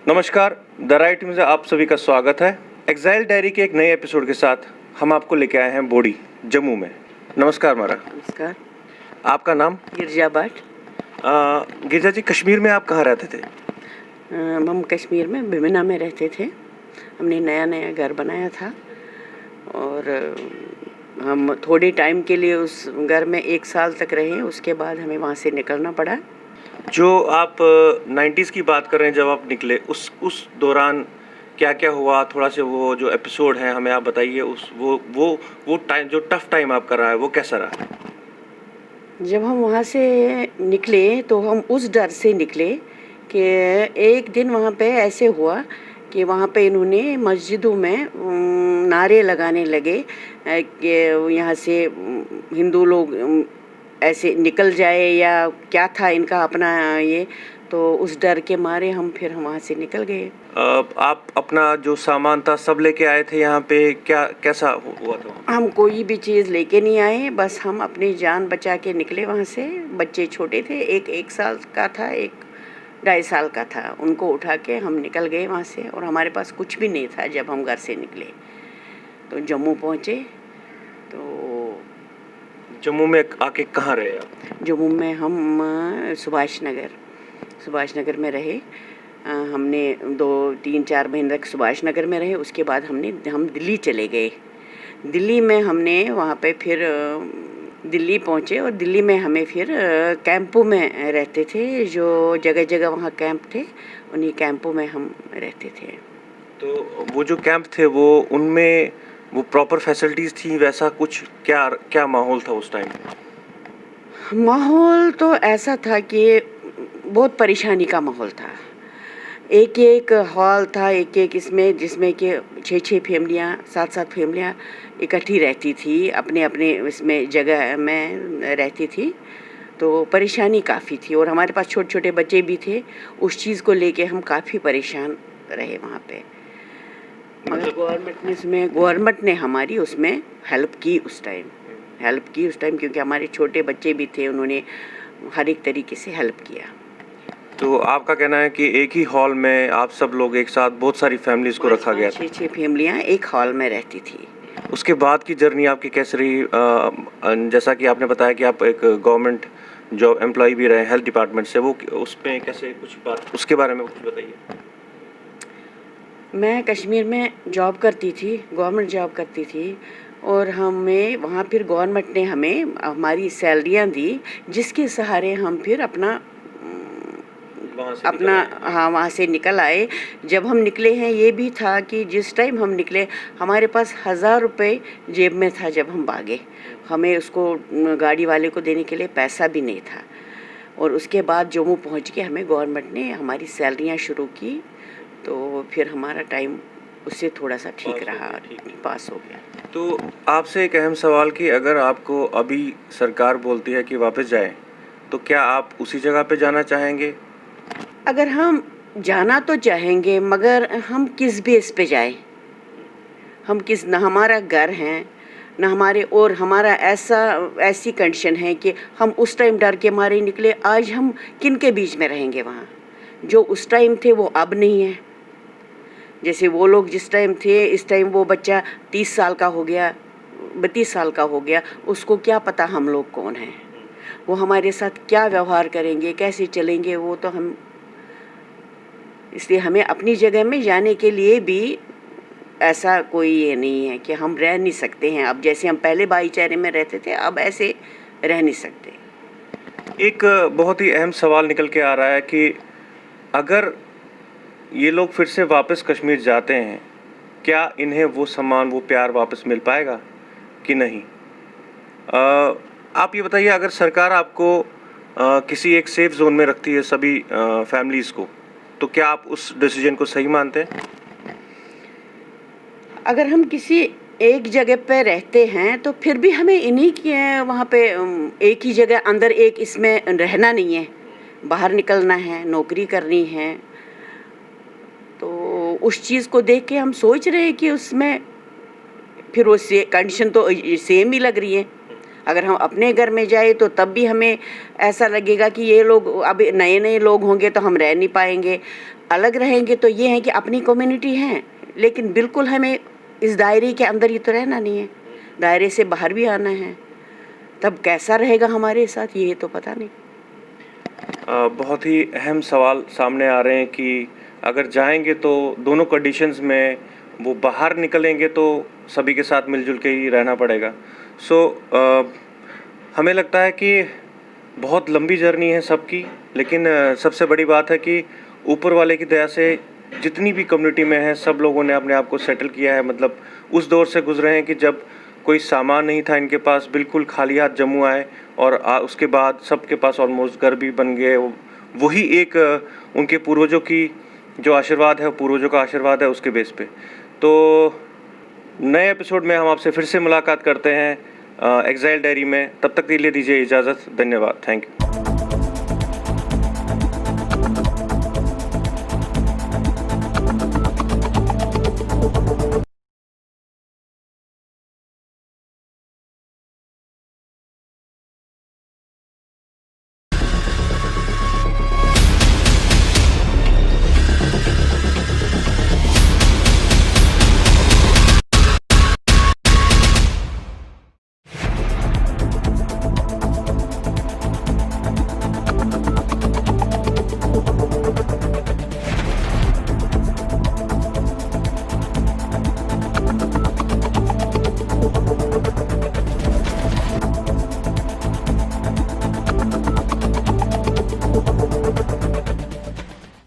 नमस्कार, the right में आप सभी का स्वागत है। एक्साइल डायरी के एक नए एपिसोड के साथ हम आपको लेके आए हैं बोडी, जम्मू में। नमस्कार मारा। नमस्कार। आपका नाम? गिरजा भट्ट। गिरजा जी, कश्मीर में आप कहाँ रहते थे? हम कश्मीर में बिमिना में रहते थे। हमने नया नया घर बनाया था और हम थोड़े टाइम के लिए उस घर में 1 साल तक रहे। उसके बाद हमें वहाँ से निकलना पड़ा। जो आप 90s की बात कर रहे हैं, जब आप निकले उस दौरान क्या क्या हुआ? थोड़ा सा वो जो एपिसोड है हमें आप बताइए। उस वो टाइम, जो टफ टाइम आपका रहा है, वो कैसा रहा? जब हम वहाँ से निकले तो हम उस डर से निकले कि एक दिन वहाँ पे ऐसे हुआ कि वहाँ पे इन्होंने मस्जिदों में नारे लगाने लगे कि यहाँ से हिंदू लोग ऐसे निकल जाए या क्या था इनका अपना ये। तो उस डर के मारे हम वहाँ से निकल गए। आप अपना जो सामान था सब लेके आए थे यहाँ पे? कैसा हुआ था? हम कोई भी चीज़ लेके नहीं आए, बस हम अपनी जान बचा के निकले वहाँ से। बच्चे छोटे थे, एक साल का था, एक 2.5 साल का था। उनको उठा के हम निकल गए वहाँ से और हमारे पास कुछ भी नहीं था जब हम घर से निकले। तो जम्मू पहुँचे। तो जम्मू में आके कहाँ रहे आप? जम्मू में हम सुभाष नगर में रहे। हमने 2-3-4 महीने तक सुभाष नगर में रहे। उसके बाद हम दिल्ली चले गए। दिल्ली में हमने वहाँ पे फिर दिल्ली पहुँचे और दिल्ली में हमें फिर कैंपों में रहते थे। जो जगह जगह वहाँ कैंप थे, उन्हीं कैंपों में हम रहते थे। तो वो जो कैंप थे उनमें वो प्रॉपर फैसिलिटीज़ थी? वैसा कुछ क्या माहौल था उस टाइम? माहौल तो ऐसा था कि बहुत परेशानी का माहौल था। एक हॉल था, एक इसमें, जिसमें कि 6 फैमिलियाँ, 7 फैमिलियाँ इकट्ठी रहती थी, अपने इसमें जगह में रहती थी। तो परेशानी काफ़ी थी और हमारे पास छोटे छोटे बच्चे भी थे। उस चीज़ को लेके हम काफ़ी परेशान रहे वहाँ पे। मगर गवर्नमेंट ने हमारी उसमें हेल्प की उस टाइम, क्योंकि हमारे छोटे बच्चे भी थे। उन्होंने हर एक तरीके से हेल्प किया। तो आपका कहना है कि एक ही हॉल में आप सब लोग एक साथ, बहुत सारी फैमिलीज़ को रखा गया था? 6 फैमिलियाँ एक हॉल में रहती थी। उसके बाद की जर्नी आपकी कैसे रही? जैसा कि आपने बताया कि आप एक गवर्नमेंट जॉब एम्प्लॉय भी रहे, हेल्थ डिपार्टमेंट से, वो उसमें कैसे, कुछ बात उसके बारे में कुछ बताइए। मैं कश्मीर में जॉब करती थी, गवर्नमेंट जॉब करती थी और हमें वहाँ फिर गवर्नमेंट ने हमें हमारी सैलरियाँ दी, जिसके सहारे हम फिर वहाँ से निकल आए। जब हम निकले हैं, ये भी था कि जिस टाइम हम निकले हमारे पास 1000 रुपये जेब में था। जब हम भागे, हमें उसको गाड़ी वाले को देने के लिए पैसा भी नहीं था। और उसके बाद जम्मू पहुँच के हमें गवर्नमेंट ने हमारी सैलरियाँ शुरू की। तो फिर हमारा टाइम उससे थोड़ा सा ठीक रहा, पास हो गया। तो आपसे एक अहम सवाल कि अगर आपको अभी सरकार बोलती है कि वापस जाएं, तो क्या आप उसी जगह पे जाना चाहेंगे? अगर हम जाना तो चाहेंगे, मगर हम किस बेस पे जाएं? ना हमारा घर है, ना हमारे, और हमारा ऐसी कंडीशन है कि हम उस टाइम डर के मारे निकले। आज हम किन के बीच में रहेंगे वहाँ? जो उस टाइम थे वो अब नहीं है। जैसे वो लोग जिस टाइम थे, इस टाइम वो बच्चा 30 साल का हो गया, 32 साल का हो गया। उसको क्या पता हम लोग कौन हैं? वो हमारे साथ क्या व्यवहार करेंगे, कैसे चलेंगे, वो तो हम, इसलिए हमें अपनी जगह में जाने के लिए भी ऐसा कोई ये नहीं है कि हम रह नहीं सकते हैं। अब जैसे हम पहले भाईचारे में रहते थे, अब ऐसे रह नहीं सकते। एक बहुत ही अहम सवाल निकल के आ रहा है कि अगर ये लोग फिर से वापस कश्मीर जाते हैं, क्या इन्हें वो सम्मान, वो प्यार वापस मिल पाएगा कि नहीं? आप ये बताइए, अगर सरकार आपको किसी एक सेफ जोन में रखती है सभी फैमिलीज़ को, तो क्या आप उस डिसीजन को सही मानते हैं? अगर हम किसी एक जगह पे रहते हैं तो फिर भी हमें इन्हीं की वहाँ पे एक ही जगह अंदर, एक इसमें रहना नहीं है। बाहर निकलना है, नौकरी करनी है। तो उस चीज़ को देख के हम सोच रहे हैं कि उसमें फिर वो कंडीशन तो सेम ही लग रही है। अगर हम अपने घर में जाए तो तब भी हमें ऐसा लगेगा कि ये लोग अब नए नए लोग होंगे तो हम रह नहीं पाएंगे। अलग रहेंगे तो ये है कि अपनी कम्युनिटी है, लेकिन बिल्कुल हमें इस दायरे के अंदर ही तो रहना नहीं है, दायरे से बाहर भी आना है। तब कैसा रहेगा हमारे साथ ये तो पता नहीं। बहुत ही अहम सवाल सामने आ रहे हैं कि अगर जाएंगे तो दोनों कंडीशंस में वो बाहर निकलेंगे तो सभी के साथ मिलजुल के ही रहना पड़ेगा। हमें लगता है कि बहुत लंबी जर्नी है सबकी, लेकिन सबसे बड़ी बात है कि ऊपर वाले की दया से जितनी भी कम्युनिटी में है सब लोगों ने अपने आप को सेटल किया है। मतलब उस दौर से गुजरे हैं कि जब कोई सामान नहीं था इनके पास, बिल्कुल खाली हाथ जम्मू आए और उसके बाद सबके पास ऑलमोस्ट घर भी बन गए। वही एक उनके पूर्वजों की जो आशीर्वाद है, पूर्वजों का आशीर्वाद है उसके बेस पे। तो नए एपिसोड में हम आपसे फिर से मुलाकात करते हैं एक्साइल डायरी में। तब तक के लिए दीजिए इजाज़त। धन्यवाद। Thank you.